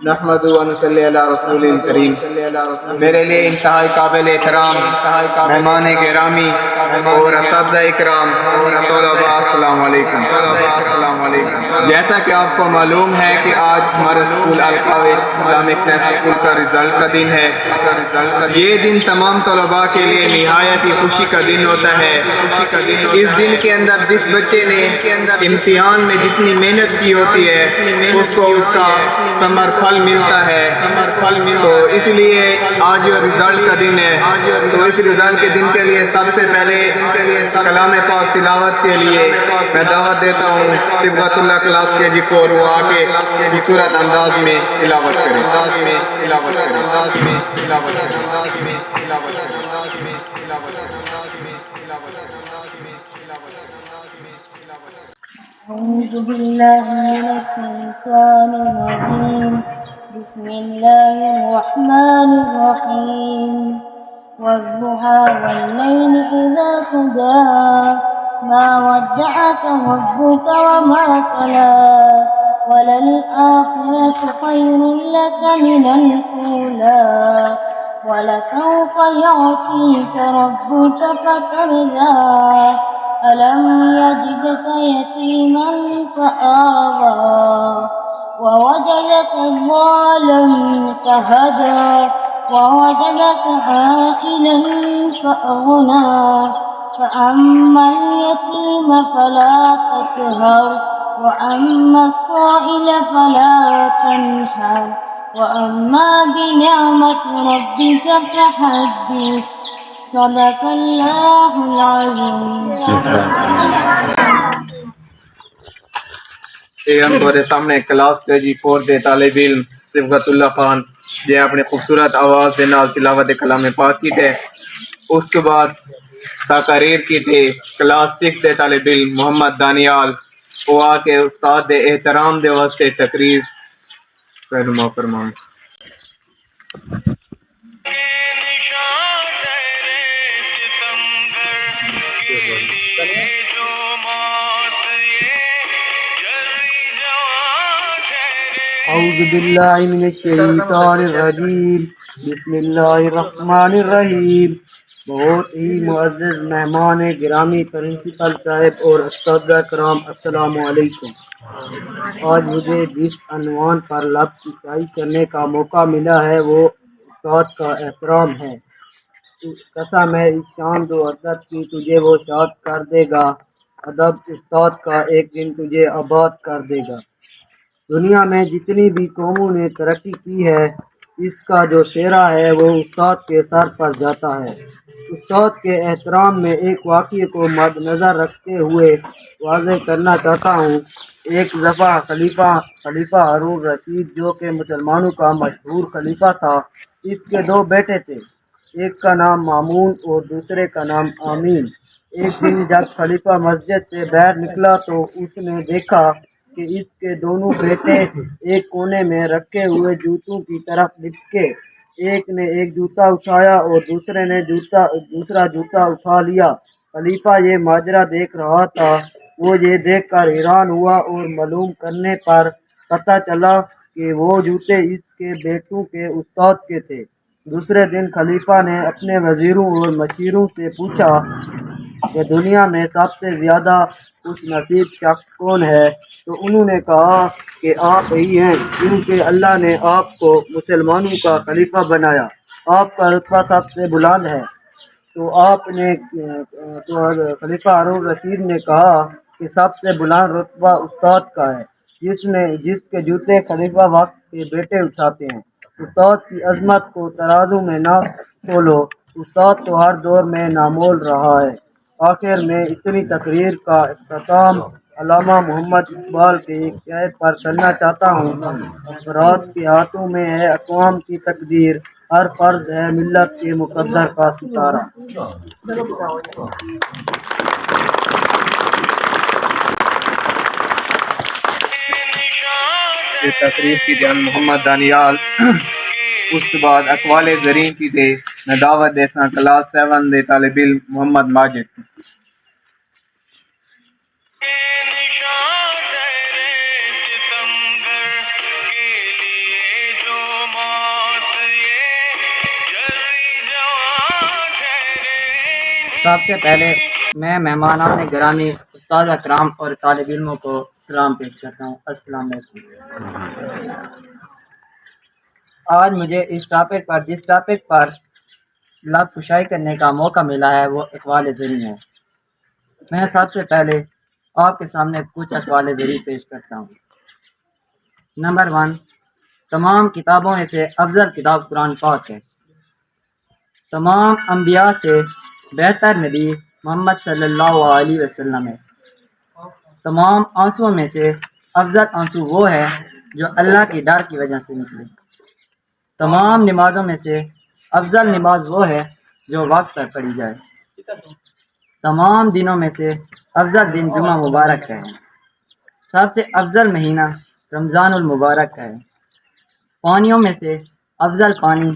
نحمد و نصلی علی رسول کریم۔ میرے لیے انتہائی قابل احترام مہمان گرامی اور اساتذہ اکرام، طلباء السلام علیکم۔ جیسا کہ آپ کو معلوم ہے کہ آج ہمارے اسکول القواعد اسلامک سائنس اسکول کا رزلٹ کا دن ہے۔ یہ دن تمام طلباء کے لیے نہایت ہی خوشی کا دن ہوتا ہے۔ اس دن کے اندر جس بچے نے امتحان میں جتنی محنت کی ہوتی ہے اس کو اس کا ثمر پھل ملتا ہے۔ تو اس لیے آج جو رزلٹ کا دن ہے، تو اس رزلٹ کے دن کے لیے سب سے پہلے کلام پاک تلاوت کے لیے میں دعوت دیتا ہوں صبغت اللہ کلاس کے جی کو وہ آ کے خوبصورت انداز میں تلاوت کریں۔ أعوذ بالله من الشيطان الرجيم. بسم الله الرحمن الرحيم. والضحى والليل إذا سجى ما ودعك ربك وما قلى وللآخرة خير لك من الأولى ولسوف يعطيك ربك فترضى ألم يجدك يتيما فآوى ووجدك ضالا فهدى ووجدك عائلا فأغنى فأما اليتيم فلا تقهر وأما السائل فلا تنحر وأما بنعمة ربك فحدث صدق اللہ العظیم۔ ہم تھوڑے سامنے کلاس کے جی 4 دے طالب علم صبغت اللہ خان جے اپنے خوبصورت آواز دے نال تلاوت کلام پاک کی تے، اس کے بعد تقریر کی تے کلاس 6 دے طالب علم محمد دانیال وہ آ کے استاد دے احترام دے واسطے تقریر رہنما فرمان۔ اعوذ باللہ من الشیطان الرجیم، بسم اللہ الرحمن الرحیم۔ بہت ہی معزز مہمان گرامی، پرنسپل صاحب اور اساتذہ کرام، السلام علیکم۔ آج مجھے جس عنوان پر لفظ عیسائی کرنے کا موقع ملا ہے وہ استاد کا احترام ہے۔ قسم ہے اس شان و عزت کی تجھے وہ شاد کر دے گا، ادب استاد کا ایک دن تجھے آباد کر دے گا۔ دنیا میں جتنی بھی قوموں نے ترقی کی ہے، اس کا جو سہرا ہے وہ استاد کے سر پر جاتا ہے۔ استاد کے احترام میں ایک واقعے کو مد نظر رکھتے ہوئے واضح کرنا چاہتا ہوں۔ ایک دفعہ خلیفہ ہارون رشید جو کہ مسلمانوں کا مشہور خلیفہ تھا، اس کے 2 بیٹے تھے، ایک کا نام مامون اور دوسرے کا نام آمین۔ ایک دن جب خلیفہ مسجد سے باہر نکلا تو اس نے دیکھا کہ اس کے دونوں بیٹے ایک کونے میں رکھے ہوئے جوتوں کی طرف لپکے، ایک نے ایک جوتا اٹھایا اور دوسرے نے دوسرا جوتا اٹھا لیا۔ خلیفہ یہ ماجرا دیکھ رہا تھا، وہ یہ دیکھ کر حیران ہوا اور معلوم کرنے پر پتہ چلا کہ وہ جوتے اس کے بیٹوں کے استاد کے تھے۔ دوسرے دن خلیفہ نے اپنے وزیروں اور مشیروں سے پوچھا کہ دنیا میں سب سے زیادہ خوش نصیب شخص کون ہے، تو انہوں نے کہا کہ آپ ہی ہیں، کیونکہ اللہ نے آپ کو مسلمانوں کا خلیفہ بنایا، آپ کا رتبہ سب سے بلند ہے۔ تو خلیفہ ہارون رشید نے کہا کہ سب سے بلند رتبہ استاد کا ہے، جس کے جوتے خلیفہ وقت کے بیٹے اٹھاتے ہیں۔ استاد کی عظمت کو ترازو میں نہ تولو، استاد تو ہر دور میں نامول رہا ہے۔ آخر میں اتنی تقریر کا اختتام علامہ محمد اقبال کے ایک شعر پر کرنا چاہتا ہوں۔ افراد کے ہاتھوں میں ہے اقوام کی تقدیر، ہر فرد ہے ملت کے مقدر کا ستارہ۔ تقریر کی جان محمد دانیال، اس کے بعد اقوال زرین کی دے میں دعوت دیساں کلاس 7 دے طالب علم محمد ماجد۔ سب سے پہلے میں مہمانان گرامی استاد اکرام اور طالب علموں کو سلام پیش کرتا ہوں۔ السلام علیکم۔ آج مجھے جس ٹاپک پر لب کشائی کرنے کا موقع ملا ہے وہ اقوال زری ہے۔ میں سب سے پہلے آپ کے سامنے کچھ اقوال زری پیش کرتا ہوں۔ نمبر 1، تمام کتابوں میں سے افضل کتاب قرآن پاک ہے۔ تمام انبیاء سے بہتر نبی محمد صلی اللہ علیہ وسلم ہے۔ تمام آنسوؤں میں سے افضل آنسو وہ ہے جو اللہ کی ڈر کی وجہ سے نکلے۔ تمام نمازوں میں سے افضل نماز وہ ہے جو وقت پر پڑھی جائے۔ تمام دنوں میں سے افضل دن جمعہ مبارک ہے۔ سب سے افضل مہینہ رمضان المبارک ہے۔ پانیوں میں سے افضل پانی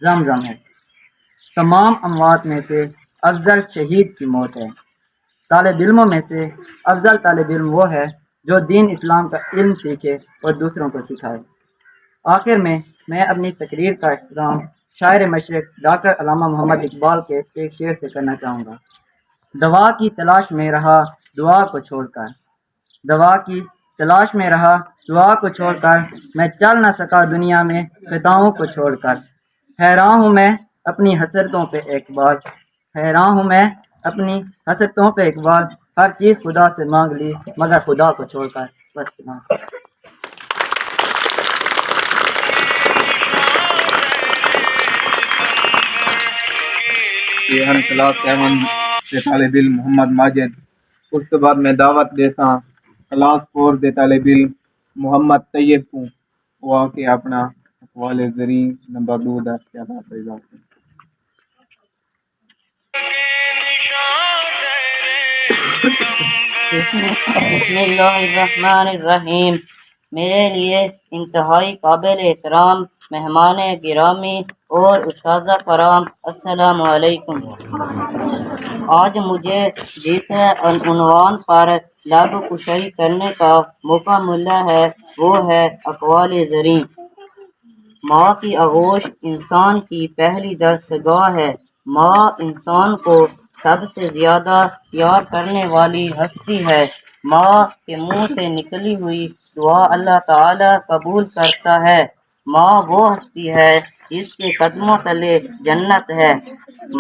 زمزم ہے۔ تمام اموات میں سے افضل شہید کی موت ہے۔ طالب علموں میں سے افضل طالب علم وہ ہے جو دین اسلام کا علم سیکھے اور دوسروں کو سکھائے۔ آخر میں اپنی تقریر کا اختتام شاعر مشرق ڈاکٹر علامہ محمد اقبال کے ایک شعر سے کرنا چاہوں گا۔ دوا کی تلاش میں رہا دعا کو چھوڑ کر، دوا کی تلاش میں رہا دعا کو چھوڑ کر، میں چل نہ سکا دنیا میں خطاؤں کو چھوڑ کر۔ حیران ہوں میں اپنی حسرتوں پہ اقبال، حیران ہوں میں اپنی حسرتوں پہ اقبال، ہر چیز خدا سے مانگ لی مگر خدا کو چھوڑ کر۔ بس ہم کلاس 7 سے طالب علم محمد ماجد، اس کے بعد میں دعوت دیسا کلاس 4 دے طالب علم محمد طیب کو وہ کے اپنا اقوال زری نمبر 2 دا کیا بات ہے۔ بسم اللہ الرحمن الرحیم۔ میرے لیے انتہائی قابل احترام مہمان گرامی اور اساتذہ کرام، السلام علیکم۔ آج مجھے جس عنوان پر لب کشائی کرنے کا موقع ملا ہے وہ ہے اقوال زری۔ ماں کی آغوش انسان کی پہلی درسگاہ ہے۔ ماں انسان کو سب سے زیادہ پیار کرنے والی ہستی ہے۔ ماں کے منہ سے نکلی ہوئی دعا اللہ تعالی قبول کرتا ہے۔ ماں وہ ہستی ہے جس کے قدموں تلے جنت ہے۔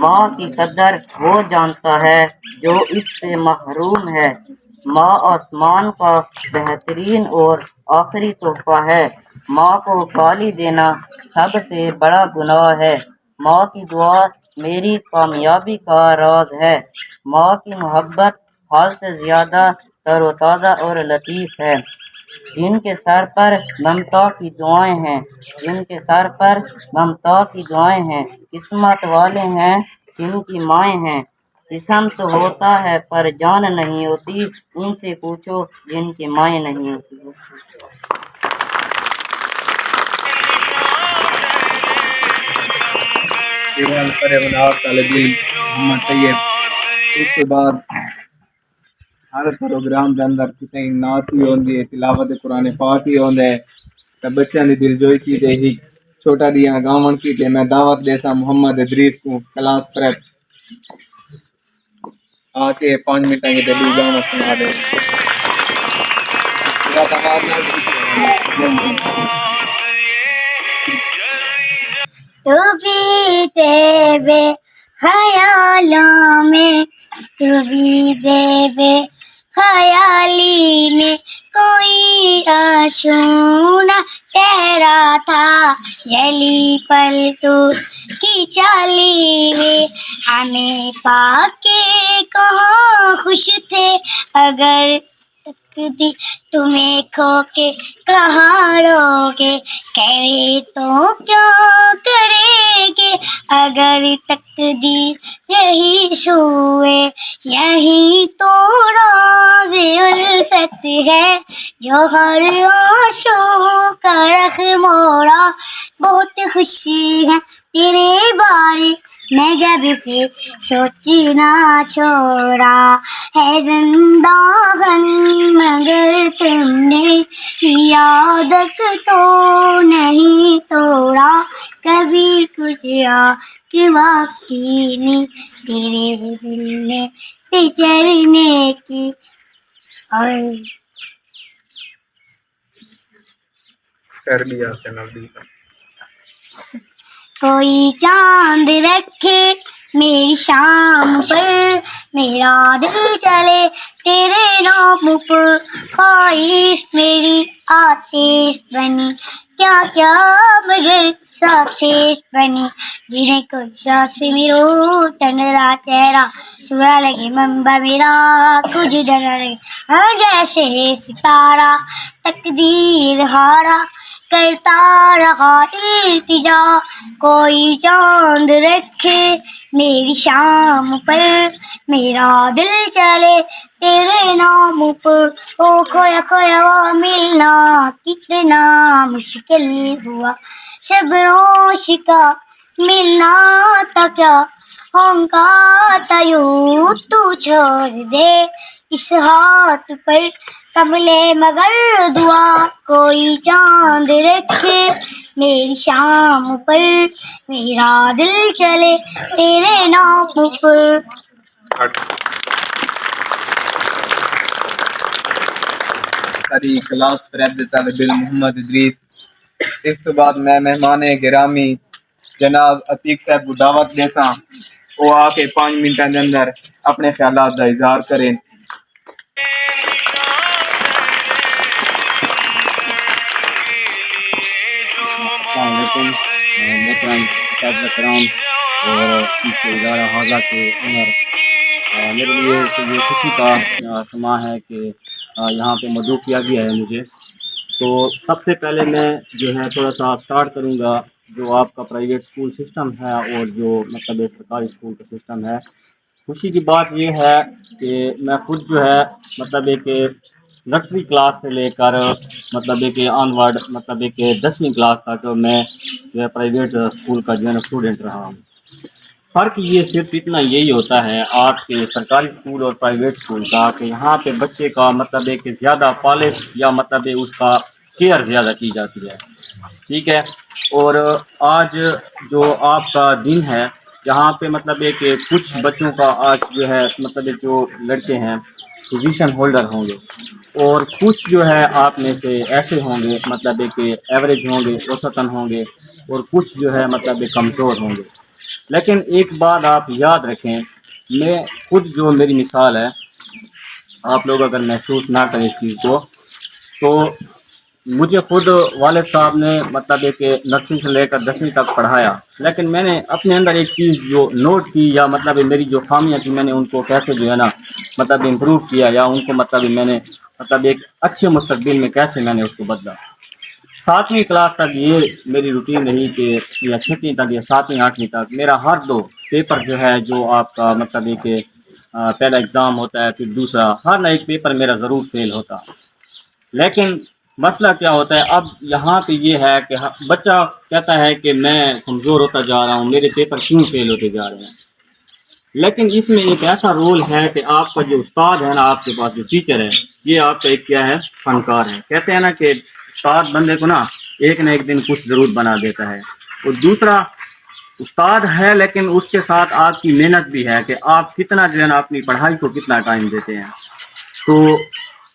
ماں کی قدر وہ جانتا ہے جو اس سے محروم ہے۔ ماں آسمان کا بہترین اور آخری تحفہ ہے۔ ماں کو گالی دینا سب سے بڑا گناہ ہے۔ ماں کی دعا میری کامیابی کا راز ہے۔ ماں کی محبت پھل سے زیادہ تر و تازہ اور لطیف ہے۔ جن کے سر پر ممتا کی دعائیں ہیں، جن کے سر پر ممتا کی دعائیں ہیں، قسمت والے ہیں جن کی مائیں ہیں۔ جسم تو ہوتا ہے پر جان نہیں ہوتی، ان سے پوچھو جن کی مائیں نہیں ہوتی۔ طالب علم محمد طیب، اس کے بعد ہر پروگرام کے اندر کتنی نعت بھی ہوندی ہے، تلاوت قرآن پاک ہی ہوندا ہے تے بچیاں دی دل جوئی کی تے ہی چھوٹا دیاں گاون کی تے میں دعوت دیسا محمد ادریس کو کلاس پریپ آ کے 5 منٹاں کے دلی گاون سنا دے۔ تو بھی بے خیالوں میں، تو بھی بے خیالی میں، کوئی آشونا ٹھہرا تھا جلی پلتو کی چالی میں۔ ہمیں پا کے کہاں خوش تھے اگر تقدیر تمہیں کھو کے کہاں رو گے، کرے تو کیا کرے گے اگر تقدیر یہی سوئے۔ یہی تو راز الفت ہے جو ہر آنسو کا رخ موڑا۔ بہت خوشی ہے تیرے بارے میں جب سے سوچنا چھوڑا ہے، زندہ غم مگر تم نے عادت تو نہیں توڑا، کبھی کچھ سوچا کہ واقعی نہیں تیرے ملنے پہ چڑھنے کی اور کر لیا سے نبی کا کوئی چاند رکھے میری شام پر میرا دل چلے تیرے نام پر خواہش میری آتش بنی کیا کیا مگر ساتش بنی جنہیں کچھ سے میرو تنرا چہرہ سورا لگے منبع میرا کچھ ڈرا لگے ہاں جیسے ستارہ تقدیر ہارا کرتا رہا التجا کوئی چاند رکھے میری شام پر میرا دل چلے تیرے نام پر او کھویا کھویا وہ ملنا کتنا مشکل ہوا شبنوش کا ملنا تھا کیا ہوں کا یوں تو چھوڑ دے اس ہاتھ پر کملے مگر دعا کوئی چاند رکھے میری شام پر میرا دل چلے تیرے نام پر ساری کلاس پرد طالب علم محمد ادریس اس تو بعد میں مہمان گرامی جناب عتیق صاحب کو دعوت دیسا وہ آ کے 5 منٹوں کے اندر اپنے خیالات کا اظہار کریں. السلام علیکم محترم اساتذہ کرام اور اس ادارہ حاضہ کے عمر، میرے لیے تو یہ خوشی کا سما ہے کہ یہاں پہ مدعو کیا گیا ہے مجھے. تو سب سے پہلے میں جو ہے تھوڑا سا سٹارٹ کروں گا جو آپ کا پرائیویٹ اسکول سسٹم ہے اور جو مطلب سرکاری اسکول کا سسٹم ہے. خوشی کی بات یہ ہے کہ میں خود جو ہے مطلب ایک نرسری کلاس سے لے کر مطلب ایک آن ورڈ مطلب ایک 10ویں کلاس تک میں جو ہے پرائیویٹ اسکول کا جو ہے اسٹوڈنٹ رہا ہوں. فرق یہ صرف اتنا یہی ہوتا ہے آپ کے سرکاری اسکول اور پرائیویٹ اسکول کا کہ یہاں پہ بچے کا مطلب ہے کہ زیادہ پالش یا مطلب ہے اس کا کیئر زیادہ کی جاتی ہے، ٹھیک ہے. اور آج جو آپ کا دن ہے یہاں پہ مطلب ہے کہ کچھ بچوں کا آج جو ہے مطلب ہے جو لڑکے ہیں پوزیشن ہولڈر ہوں گے اور کچھ جو ہے آپ میں سے ایسے ہوں گے مطلب ہے کہ ایوریج ہوں گے، اوسطاً ہوں گے، اور کچھ جو ہے مطلب ہے کمزور ہوں گے. لیکن ایک بات آپ یاد رکھیں، میں خود جو میری مثال ہے، آپ لوگ اگر محسوس نہ کریں اس چیز کو، تو مجھے خود والد صاحب نے مطلب ہے کہ نرسری سے لے کر 10ویں تک پڑھایا، لیکن میں نے اپنے اندر ایک چیز جو نوٹ کی یا مطلب میری جو خامیاں تھیں میں نے ان کو کیسے جو ہے نا مطلب امپروو کیا یا ان کو مطلب میں نے مطلب ایک اچھے مستقبل میں کیسے میں نے اس کو بدلا. 7ویں کلاس تک یہ میری روٹین رہی کہ یا 6ویں تک یا 7ویں 8ویں تک میرا ہر 2 پیپر جو ہے جو آپ کا مطلب ہے کہ پہلا ایگزام ہوتا ہے پھر دوسرا، ہر نہ ایک پیپر میرا ضرور فیل ہوتا. لیکن مسئلہ کیا ہوتا ہے اب یہاں پہ یہ ہے کہ بچہ کہتا ہے کہ میں کمزور ہوتا جا رہا ہوں، میرے پیپر کیوں فیل ہوتے جا رہے ہیں. لیکن اس میں ایک ایسا رول ہے کہ آپ کا جو استاد ہے نا، آپ کے پاس جو ٹیچر ہے، یہ آپ کا ایک کیا ہے فنکار ہے. کہتے ہیں نا کہ استاد بندے کو نا ایک نہ ایک دن کچھ ضرور بنا دیتا ہے. اور دوسرا استاد ہے لیکن اس کے ساتھ آپ کی محنت بھی ہے کہ آپ کتنا جو ہے نا اپنی پڑھائی کو کتنا ٹائم دیتے ہیں. تو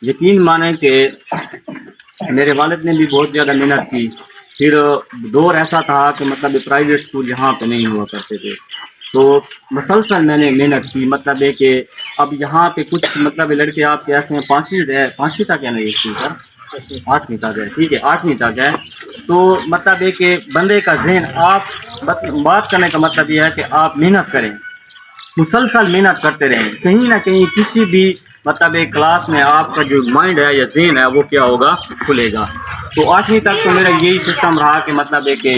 یقین مانیں کہ میرے والد نے بھی بہت زیادہ محنت کی. پھر دور ایسا تھا کہ مطلب پرائیویٹ اسکول یہاں پہ نہیں ہوا کرتے تھے، تو مسلسل میں نے محنت کی. مطلب ہے کہ اب یہاں پہ کچھ مطلب لڑکے آپ کے ایسے ہیں 5ویں تک ہے نا یہ اسکول کا 8ویں تک ہے، ٹھیک ہے 8ویں تک ہے. تو مطلب ہے کہ بندے کا ذہن آپ بات کرنے کا مطلب یہ ہے کہ آپ محنت کریں، مسلسل محنت کرتے رہیں، کہیں نہ کہیں کسی بھی مطلب ایک کلاس میں آپ کا جو مائنڈ ہے یا ذہن ہے وہ کیا ہوگا، کھلے گا. تو 8ویں تک تو میرا یہی سسٹم رہا کہ مطلب ہے کہ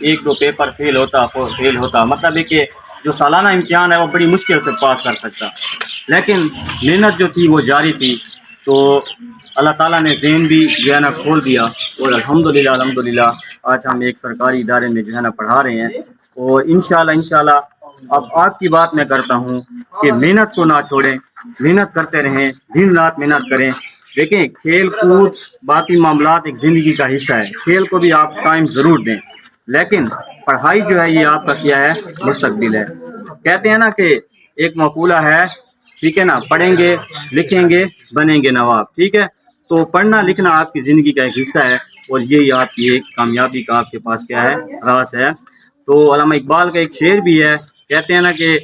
1-2 پیپر فیل ہوتا مطلب ہے کہ جو سالانہ امتحان ہے وہ بڑی مشکل سے پاس کر سکتا، لیکن محنت جو تھی وہ جاری تھی. تو اللہ تعالیٰ نے ذہن بھی جو ہے نا کھول دیا اور الحمدللہ آج ہم ایک سرکاری ادارے میں جو ہے نا پڑھا رہے ہیں. اور انشاءاللہ اب آپ کی بات میں کرتا ہوں کہ محنت کو نہ چھوڑیں، محنت کرتے رہیں، دن رات محنت کریں. دیکھیں کھیل کود باقی معاملات ایک زندگی کا حصہ ہے، کھیل کو بھی آپ ٹائم ضرور دیں، لیکن پڑھائی جو ہے یہ آپ کا کیا ہے مستقبل ہے. کہتے ہیں نا کہ ایک مقولہ ہے ٹھیک ہے نا, پڑھیں گے لکھیں گے بنیں گے نواب. ٹھیک ہے, تو پڑھنا لکھنا آپ کی زندگی کا ایک حصہ ہے اور یہی آپ کی ایک کامیابی کا آپ کے پاس کیا ہے راز ہے. تو علامہ اقبال کا ایک شعر بھی ہے, کہتے ہیں نا کہ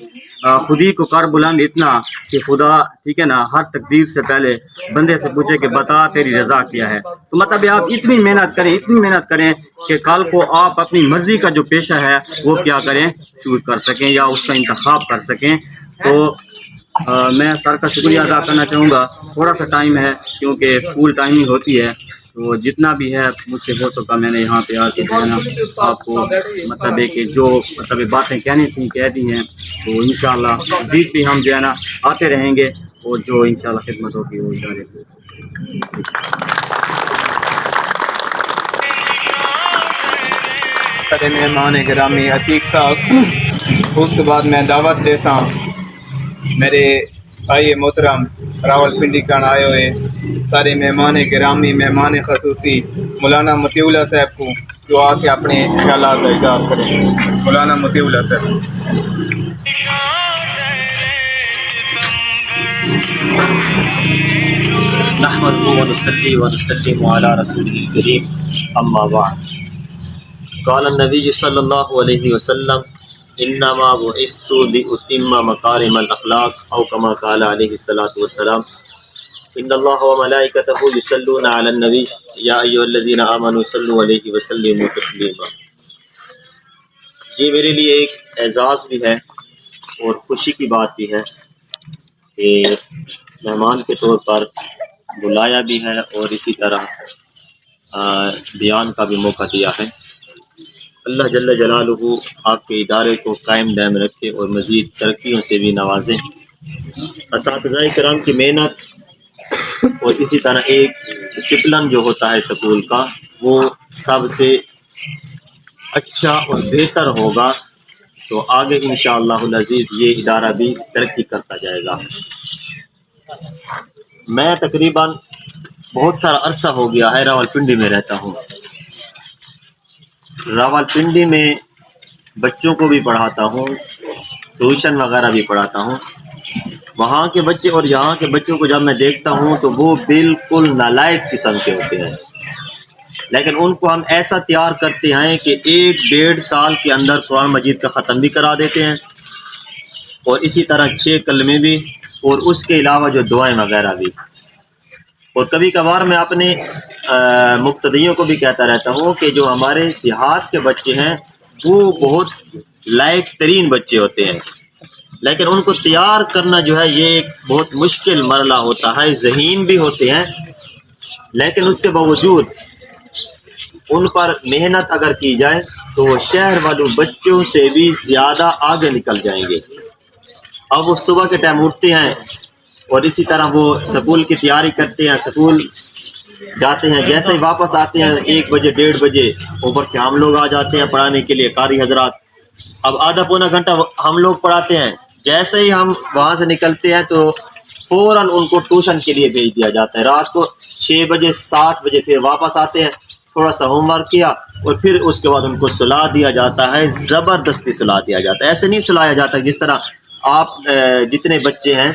خودی کو کر بلند اتنا کہ خدا ٹھیک ہے نا ہر تقدیر سے پہلے بندے سے پوچھے کہ بتا تیری رضا کیا ہے. تو مطلب آپ اتنی محنت کریں کہ کل کو آپ اپنی مرضی کا جو پیشہ ہے وہ کیا کریں, چوز کر سکیں یا اس کا انتخاب کر سکیں. تو میں سر کا شکریہ ادا کرنا چاہوں گا. تھوڑا سا ٹائم ہے کیونکہ اسکول ٹائمنگ ہوتی ہے, تو جتنا بھی ہے مجھ سے ہو سکا میں نے یہاں پہ آ کے جو ہے نا آپ کو مطلب ہے کہ جو مطلب باتیں کہنی تھیں کہہ دی ہیں. تو انشاءاللہ مزید بھی ہم جو ہے نا آتے رہیں گے اور جو انشاءاللہ خدمت ہوگی وہ جاری ہوگی. سارے مہمان گرامی عتیق صاحب, اس کے بعد میں دعوت دے سا میرے بھائی محترم راول پنڈی کان آئے ہوئے سارے مہمان گرامی مہمان خصوصی مولانا مطیع اللہ صاحب کو جو آ کے اپنے خیالات کا اظہار کریں. مولانا مطیع اللہ صاحب. نحمده ونصلي ونسلم على رسوله الكريم اما بعد. قال النبي صلى الله عليه وسلم انما بعثت لاتم مكارم الاخلاق او كما قال عليه الصلاه والسلام ان الله وملائكته يصلون على النبي يا ايها الذين امنوا صلوا عليه وسلموا تسليما. یہ میرے لیے ایک اعزاز بھی ہے اور خوشی کی بات بھی ہے کہ مہمان کے طور پر بلایا بھی ہے اور اسی طرح بیان کا بھی موقع دیا ہے. اللہ جل جلالہ آپ کے ادارے کو قائم دائم رکھے اور مزید ترقیوں سے بھی نوازے. اساتذہ کرام کی محنت اور اسی طرح ایک ڈسپلن جو ہوتا ہے سکول کا وہ سب سے اچھا اور بہتر ہوگا تو آگے انشاءاللہ العزیز یہ ادارہ بھی ترقی کرتا جائے گا. میں تقریباً بہت سارا عرصہ ہو گیا ہے راول پنڈی میں رہتا ہوں. راول پنڈی میں بچوں کو بھی پڑھاتا ہوں, ٹیوشن وغیرہ بھی پڑھاتا ہوں. وہاں کے بچے اور یہاں کے بچوں کو جب میں دیکھتا ہوں تو وہ بالکل نالائق قسم کے ہوتے ہیں, لیکن ان کو ہم ایسا تیار کرتے ہیں کہ 1-1.5 سال کے اندر قرآن مجید کا ختم بھی کرا دیتے ہیں اور اسی طرح 6 کلمے بھی اور اس کے علاوہ جو دعائیں وغیرہ بھی. اور کبھی کبھار میں اپنے مقتدیوں کو بھی کہتا رہتا ہوں کہ جو ہمارے دیہات کے بچے ہیں وہ بہت لائق ترین بچے ہوتے ہیں, لیکن ان کو تیار کرنا جو ہے یہ ایک بہت مشکل مرحلہ ہوتا ہے. ذہین بھی ہوتے ہیں لیکن اس کے باوجود ان پر محنت اگر کی جائے تو وہ شہر والوں بچوں سے بھی زیادہ آگے نکل جائیں گے. اب وہ صبح کے ٹائم اٹھتے ہیں اور اسی طرح وہ سکول کی تیاری کرتے ہیں, سکول جاتے ہیں, جیسے ہی واپس آتے ہیں 1 بجے 1:30 بجے اوپر سے ہم لوگ آ جاتے ہیں پڑھانے کے لیے, قاری حضرات. اب آدھا پونا گھنٹہ ہم لوگ پڑھاتے ہیں, جیسے ہی ہم وہاں سے نکلتے ہیں تو فوراً ان کو ٹیوشن کے لیے بھیج دیا جاتا ہے. رات کو 6 بجے 7 بجے پھر واپس آتے ہیں, تھوڑا سا ہوم ورک کیا اور پھر اس کے بعد ان کو سلا دیا جاتا ہے, زبردستی سلا دیا جاتا ہے. ایسے نہیں سلایا جاتا جس طرح آپ جتنے بچے ہیں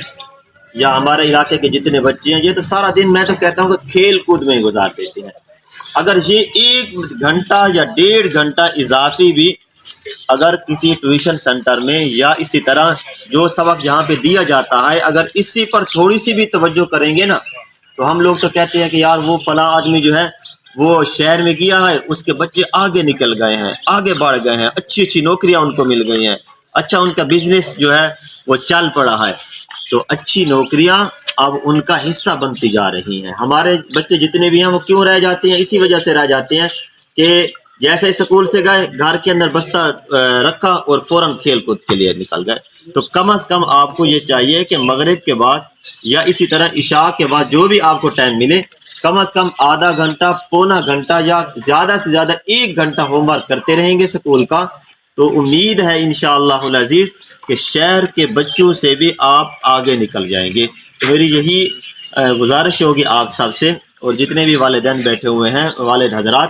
یا ہمارے علاقے کے جتنے بچے ہیں یہ تو سارا دن میں تو کہتا ہوں کہ کھیل کود میں گزار دیتے ہیں. اگر یہ 1 گھنٹہ یا 1.5 گھنٹہ اضافی بھی اگر کسی ٹیوشن سینٹر میں یا اسی طرح جو سبق جہاں پہ دیا جاتا ہے اگر اسی پر تھوڑی سی بھی توجہ کریں گے نا تو ہم لوگ تو کہتے ہیں کہ یار وہ فلاں آدمی جو ہے وہ شہر میں گیا ہے, اس کے بچے آگے نکل گئے ہیں, آگے بڑھ گئے ہیں, اچھی اچھی نوکریاں ان کو مل گئی ہیں, اچھا ان کا بزنس جو ہے وہ چل پڑا ہے. تو اچھی نوکریاں اب ان کا حصہ بنتی جا رہی ہیں. ہمارے بچے جتنے بھی ہیں وہ کیوں رہ جاتے ہیں, اسی وجہ سے رہ جاتے ہیں کہ جیسے اسکول سے گئے گھر کے اندر بستہ رکھا اور فوراً کھیل کود کے لیے نکل گئے. تو کم از کم آپ کو یہ چاہیے کہ مغرب کے بعد یا اسی طرح عشاء کے بعد جو بھی آپ کو ٹائم ملے کم از کم آدھا گھنٹہ پونا گھنٹہ یا زیادہ سے زیادہ 1 گھنٹہ ہوم ورک کرتے رہیں گے سکول کا تو امید ہے انشاءاللہ العزیز کہ شہر کے بچوں سے بھی آپ آگے نکل جائیں گے. تو میری یہی گزارش ہوگی آپ سب سے اور جتنے بھی والدین بیٹھے ہوئے ہیں والد حضرات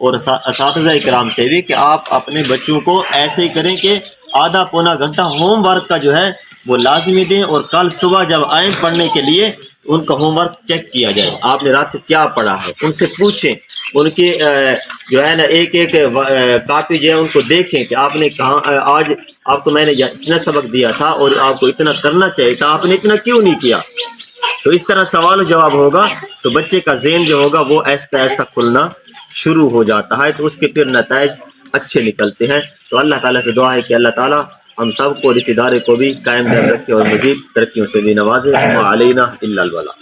اور اساتذہ اکرام سے بھی کہ آپ اپنے بچوں کو ایسے ہی کریں کہ آدھا پونا گھنٹہ ہوم ورک کا جو ہے وہ لازمی دیں، اور کل صبح جب آئیں پڑھنے کے لیے ان کا ہوم ورک چیک کیا جائے، آپ نے رات کو کیا پڑھا ہے، ان سے پوچھیں، ان کی جو ہے نا ایک ایک کاپی جو ہے ان کو دیکھیں کہ آپ نے کہاں آج آپ کو میں نے اتنا سبق دیا تھا اور آپ کو اتنا کرنا چاہیے تھا، آپ نے اتنا کیوں نہیں کیا؟ تو اس طرح سوال و جواب ہوگا تو بچے کا ذہن جو ہوگا وہ ایسا ایسا کھلنا شروع ہو جاتا ہے، تو اس کے پھر نتائج اچھے نکلتے ہیں۔ تو اللہ تعالیٰ سے دعا ہے کہ اللہ تعالیٰ ہم سب کو اور اس ادارے کو بھی قائم رکھے اور مزید ترقیوں سے بھی نوازے۔ وعلینا الا البلاغ۔